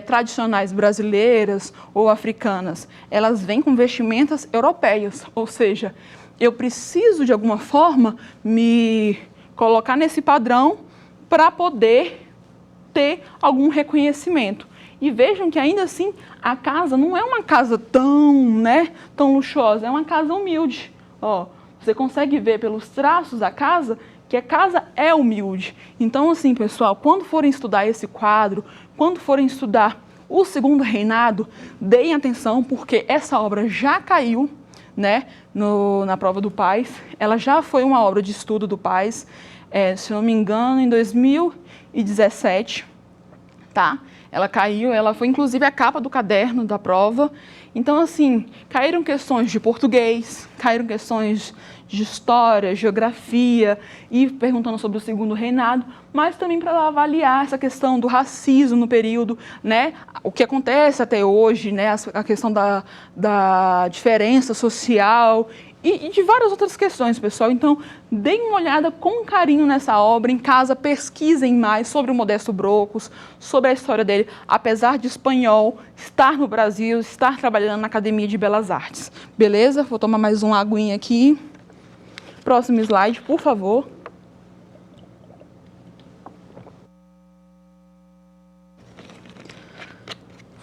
B: tradicionais brasileiras ou africanas. Elas vêm com vestimentas europeias, ou seja, eu preciso de alguma forma me colocar nesse padrão para poder ter algum reconhecimento. E vejam que ainda assim a casa não é uma casa tão luxuosa, é uma casa humilde. Ó, você consegue ver pelos traços da casa que a casa é humilde. Então, assim, pessoal, quando forem estudar esse quadro, quando forem estudar o Segundo Reinado, deem atenção, porque essa obra já caiu, né, na prova do Paes. Ela já foi uma obra de estudo do Paes, se não me engano, em 2017, tá? Ela caiu, ela foi inclusive a capa do caderno da prova. Então, assim, caíram questões de português, caíram questões de história, geografia, e perguntando sobre o Segundo Reinado, mas também para avaliar essa questão do racismo no período, né? O que acontece até hoje, né? A questão da diferença social e de várias outras questões, pessoal. Então, deem uma olhada com carinho nessa obra, em casa, pesquisem mais sobre o Modesto Brocos, sobre a história dele, apesar de espanhol, estar no Brasil, estar trabalhando na Academia de Belas Artes. Beleza? Vou tomar mais uma aguinha aqui. Próximo slide, por favor.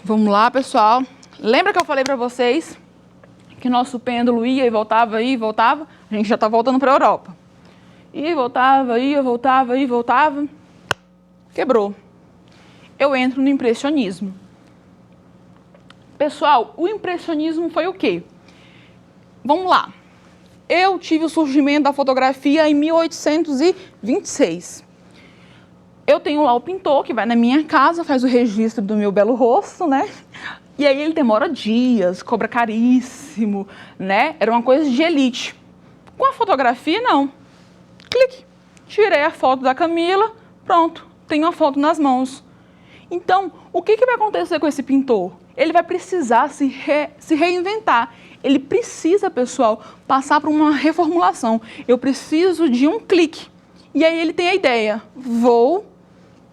B: Vamos lá, pessoal. Lembra que eu falei para vocês que nosso pêndulo ia e voltava, a gente já está voltando para a Europa. E voltava, voltava. Quebrou. Eu entro no impressionismo. Pessoal, o impressionismo foi o quê? Vamos lá. Eu tive o surgimento da fotografia em 1826. Eu tenho lá o pintor que vai na minha casa, faz o registro do meu belo rosto, né? E aí ele demora dias, cobra caríssimo, né? Era uma coisa de elite. Com a fotografia, não. Clique. Tirei a foto da Camila, pronto, tenho a foto nas mãos. Então, o que vai acontecer com esse pintor? Ele vai precisar se reinventar. Ele precisa, pessoal, passar por uma reformulação. Eu preciso de um clique. E aí ele tem a ideia, vou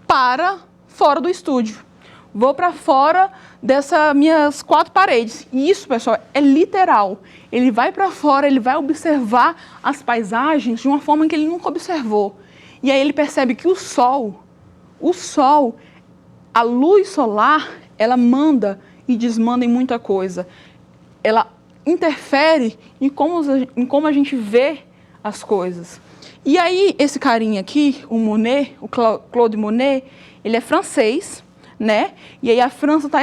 B: para fora do estúdio. Vou para fora dessas minhas 4 paredes. E isso, pessoal, é literal. Ele vai para fora, ele vai observar as paisagens de uma forma que ele nunca observou. E aí ele percebe que o sol, a luz solar, ela manda e desmanda em muita coisa. Ela interfere em como a gente vê as coisas. E aí, esse carinha aqui, o Monet, o Claude Monet, ele é francês, né? E aí a França está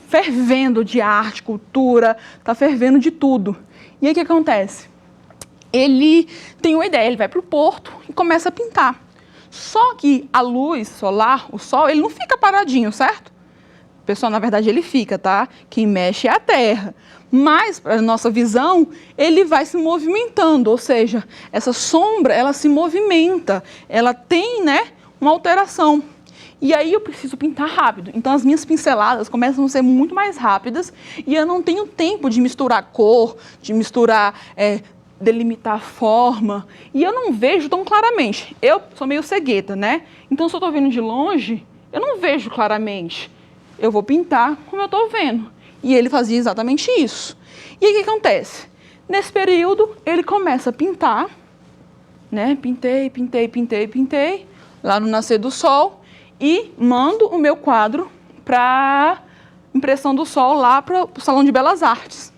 B: fervendo de arte, cultura, está fervendo de tudo. E aí o que acontece? Ele tem uma ideia, ele vai para o porto e começa a pintar. Só que a luz solar, o sol, ele não fica paradinho, certo? Pessoal, na verdade ele fica, tá? Quem mexe é a terra. Mas, para a nossa visão, ele vai se movimentando, ou seja, essa sombra, ela se movimenta, ela tem, né, uma alteração. E aí eu preciso pintar rápido. Então as minhas pinceladas começam a ser muito mais rápidas e eu não tenho tempo de misturar cor, de misturar, delimitar a forma. E eu não vejo tão claramente. Eu sou meio cegueta, né? Então se eu estou vendo de longe, eu não vejo claramente. Eu vou pintar como eu estou vendo. E ele fazia exatamente isso. E aí o que acontece? Nesse período, ele começa a pintar, né? Pintei, lá no nascer do sol, e mando o meu quadro para impressão do sol lá para o Salão de Belas Artes.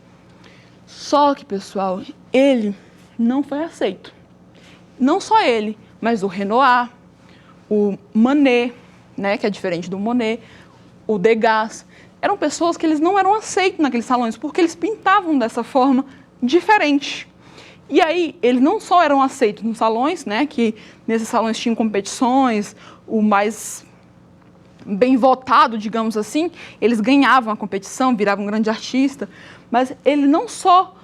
B: Só que, pessoal, ele não foi aceito. Não só ele, mas o Renoir, o Manet, né? Que é diferente do Monet, o Degas. Eram pessoas que eles não eram aceitos naqueles salões, porque eles pintavam dessa forma diferente. E aí, eles não só eram aceitos nos salões, né, que nesses salões tinham competições, o mais bem votado, digamos assim, eles ganhavam a competição, viravam um grande artista, mas ele não só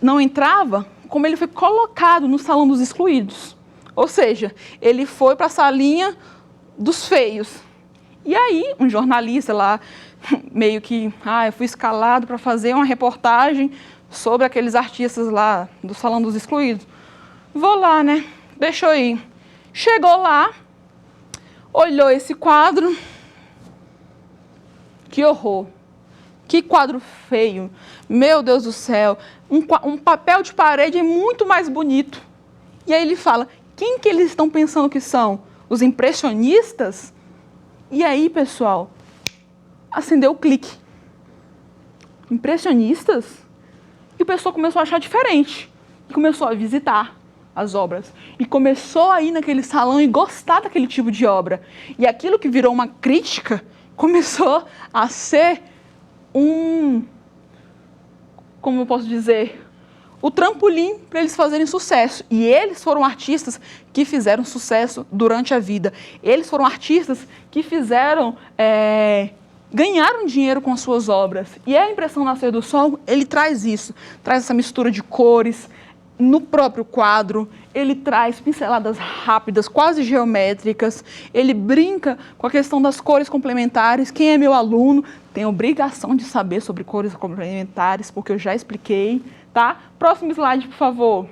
B: não entrava, como ele foi colocado no salão dos excluídos. Ou seja, ele foi para a salinha dos feios. E aí, um jornalista lá, meio que, eu fui escalado para fazer uma reportagem sobre aqueles artistas lá do salão dos excluídos. Vou lá, né? Deixa eu ir. Chegou lá, olhou esse quadro. Que horror. Que quadro feio. Meu Deus do céu. Um papel de parede é muito mais bonito. E aí ele fala, quem que eles estão pensando que são? Os impressionistas? E aí, pessoal, acendeu o clique. Impressionistas? E o pessoal começou a achar diferente. E começou a visitar as obras. E começou a ir naquele salão e gostar daquele tipo de obra. E aquilo que virou uma crítica começou a ser como eu posso dizer, o trampolim para eles fazerem sucesso. E eles foram artistas que fizeram sucesso durante a vida. Eles foram artistas que ganharam dinheiro com as suas obras. E a impressão Nascer do Sol, ele traz isso, traz essa mistura de cores. No próprio quadro, ele traz pinceladas rápidas, quase geométricas, ele brinca com a questão das cores complementares. Quem é meu aluno tem a obrigação de saber sobre cores complementares, porque eu já expliquei, tá? Próximo slide, por favor.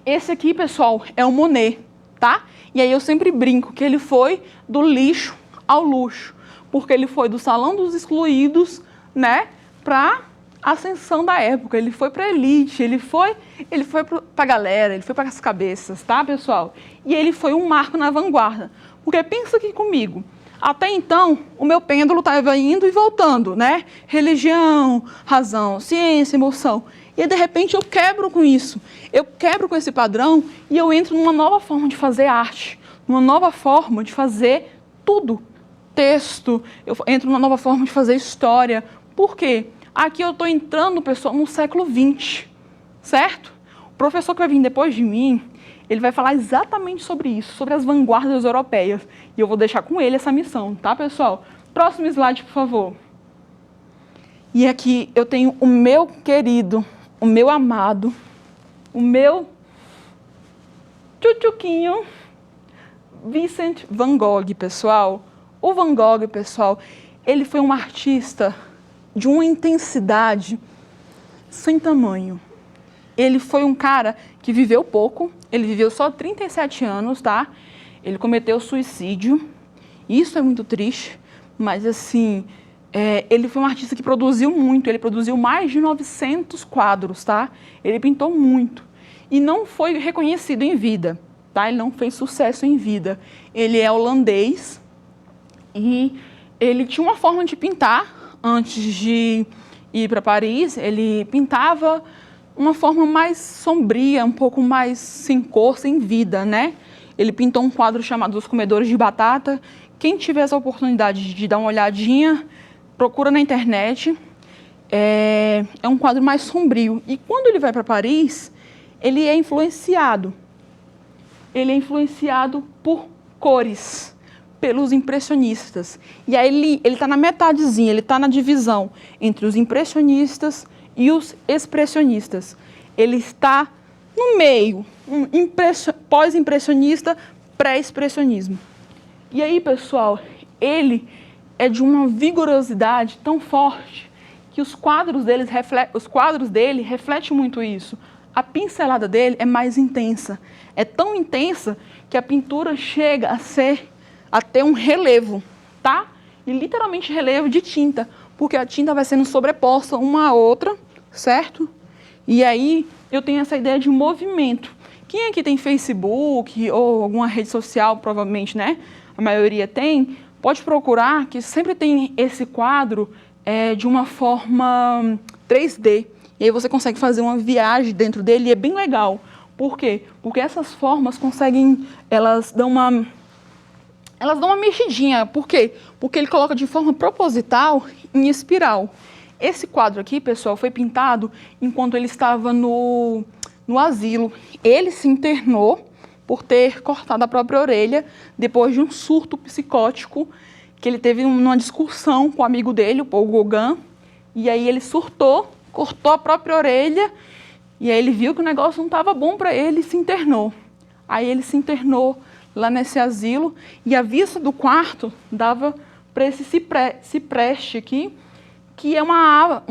B: Esse aqui, pessoal, é o Monet, tá? E aí eu sempre brinco que ele foi do lixo ao luxo, porque ele foi do salão dos excluídos, né, para ascensão da época. Ele foi para a elite, ele foi para a galera, ele foi para as cabeças, tá, pessoal? E ele foi um marco na vanguarda. Porque pensa aqui comigo, até então o meu pêndulo estava indo e voltando, né? Religião, razão, ciência, emoção. E de repente eu quebro com isso, eu quebro com esse padrão e eu entro numa nova forma de fazer arte, numa nova forma de fazer tudo. Texto, eu entro numa nova forma de fazer história. Por quê? Aqui eu estou entrando, pessoal, no século XX, certo? O professor que vai vir depois de mim, ele vai falar exatamente sobre isso, sobre as vanguardas europeias. E eu vou deixar com ele essa missão, tá, pessoal? Próximo slide, por favor. E aqui eu tenho o meu querido, o meu amado, o meu tchutchuquinho, Vincent van Gogh, pessoal. O Van Gogh, pessoal, ele foi um artista de uma intensidade sem tamanho. Ele foi um cara que viveu pouco, ele viveu só 37 anos, tá? Ele cometeu suicídio, isso é muito triste, mas assim, ele foi um artista que produziu muito, ele produziu mais de 900 quadros, tá? Ele pintou muito e não foi reconhecido em vida, tá? Ele não fez sucesso em vida. Ele é holandês e ele tinha uma forma de pintar. Antes de ir para Paris, ele pintava uma forma mais sombria, um pouco mais sem cor, sem vida, né? Ele pintou um quadro chamado Os Comedores de Batata. Quem tiver essa oportunidade de dar uma olhadinha, procura na internet. É um quadro mais sombrio. E quando ele vai para Paris, ele é influenciado. Ele é influenciado por cores, pelos impressionistas. E aí ele está na metadezinha, ele está na divisão entre os impressionistas e os expressionistas. Ele está no meio, pós-impressionista, pré-expressionismo. E aí, pessoal, ele é de uma vigorosidade tão forte que os quadros dele refletem muito isso. A pincelada dele é mais intensa. É tão intensa que a pintura chega a ter um relevo, tá? E literalmente relevo de tinta, porque a tinta vai sendo sobreposta uma à outra, certo? E aí eu tenho essa ideia de movimento. Quem aqui tem Facebook ou alguma rede social, provavelmente, né? A maioria tem, pode procurar, que sempre tem esse quadro de uma forma 3D. E aí você consegue fazer uma viagem dentro dele e é bem legal. Por quê? Porque essas formas elas dão uma mexidinha. Por quê? Porque ele coloca de forma proposital em espiral. Esse quadro aqui, pessoal, foi pintado enquanto ele estava no asilo. Ele se internou por ter cortado a própria orelha depois de um surto psicótico que ele teve numa discussão com o amigo dele, o Paul Gauguin. E aí ele surtou, cortou a própria orelha, e aí ele viu que o negócio não estava bom para ele e se internou. Aí ele se internou lá nesse asilo, e a vista do quarto dava para esse cipreste aqui, que é uma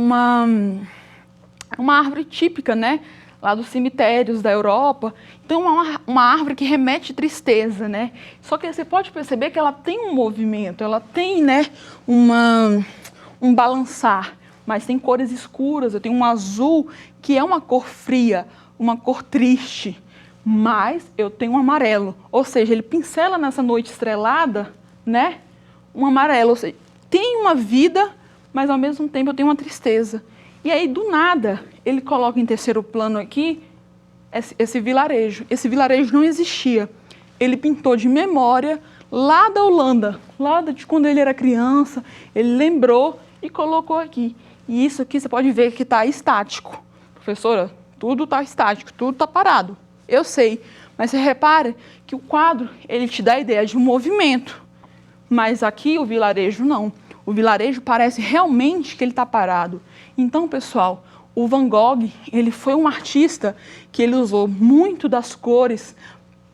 B: árvore típica, né, lá dos cemitérios da Europa. Então, é uma árvore que remete tristeza, né? Só que você pode perceber que ela tem um movimento, ela tem, né, um balançar, mas tem cores escuras. Eu tenho um azul que é uma cor fria, uma cor triste, mas eu tenho um amarelo, ou seja, ele pincela nessa noite estrelada, né, um amarelo, ou seja, tem uma vida, mas ao mesmo tempo eu tenho uma tristeza. E aí, do nada, ele coloca em terceiro plano aqui esse vilarejo. Esse vilarejo não existia. Ele pintou de memória lá da Holanda, lá de quando ele era criança, ele lembrou e colocou aqui. E isso aqui você pode ver que está estático. Professora, tudo está estático, tudo está parado. Eu sei, mas você repara que o quadro, ele te dá a ideia de um movimento. Mas aqui o vilarejo não. O vilarejo parece realmente que ele está parado. Então, pessoal, o Van Gogh, ele foi um artista que ele usou muito das cores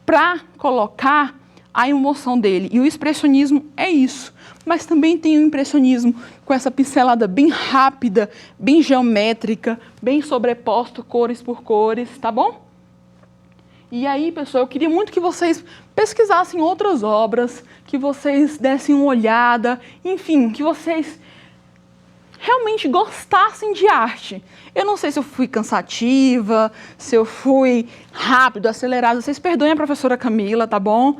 B: para colocar a emoção dele. E o expressionismo é isso. Mas também tem o impressionismo com essa pincelada bem rápida, bem geométrica, bem sobreposto cores por cores, tá bom? E aí, pessoal, eu queria muito que vocês pesquisassem outras obras, que vocês dessem uma olhada, enfim, que vocês realmente gostassem de arte. Eu não sei se eu fui cansativa, se eu fui rápido, acelerado. Vocês perdoem a professora Camila, tá bom?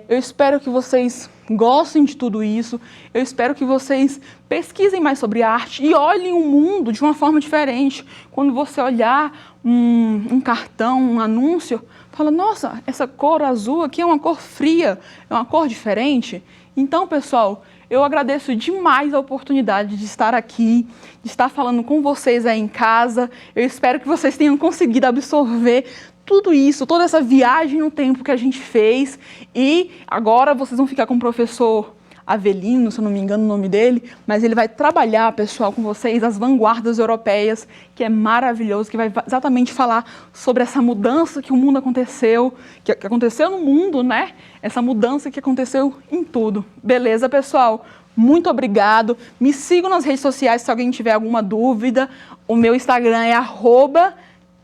B: Eu espero que vocês gostem de tudo isso. Eu espero que vocês pesquisem mais sobre arte e olhem o mundo de uma forma diferente. Quando você olhar um cartão, um anúncio, fala, nossa, essa cor azul aqui é uma cor fria, é uma cor diferente. Então, pessoal, eu agradeço demais a oportunidade de estar aqui, de estar falando com vocês aí em casa. Eu espero que vocês tenham conseguido absorver tudo isso, toda essa viagem no tempo que a gente fez. E agora vocês vão ficar com o professor Avelino, se eu não me engano o nome dele, mas ele vai trabalhar, pessoal, com vocês as vanguardas europeias, que é maravilhoso, que vai exatamente falar sobre essa mudança que o mundo aconteceu, que aconteceu no mundo, né? Essa mudança que aconteceu em tudo. Beleza, pessoal? Muito obrigado. Me sigam nas redes sociais se alguém tiver alguma dúvida. O meu Instagram é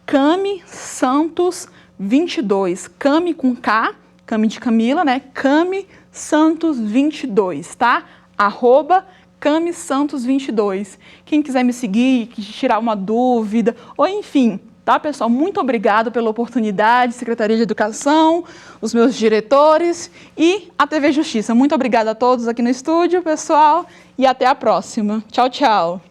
B: @CamiSantos22. Cami com K, Cami de Camila, né? CamiSantos22, tá? @CamiSantos22. Quem quiser me seguir, tirar uma dúvida, ou enfim, tá, pessoal? Muito obrigado pela oportunidade, Secretaria de Educação, os meus diretores e a TV Justiça. Muito obrigada a todos aqui no estúdio, pessoal, e até a próxima. Tchau, tchau.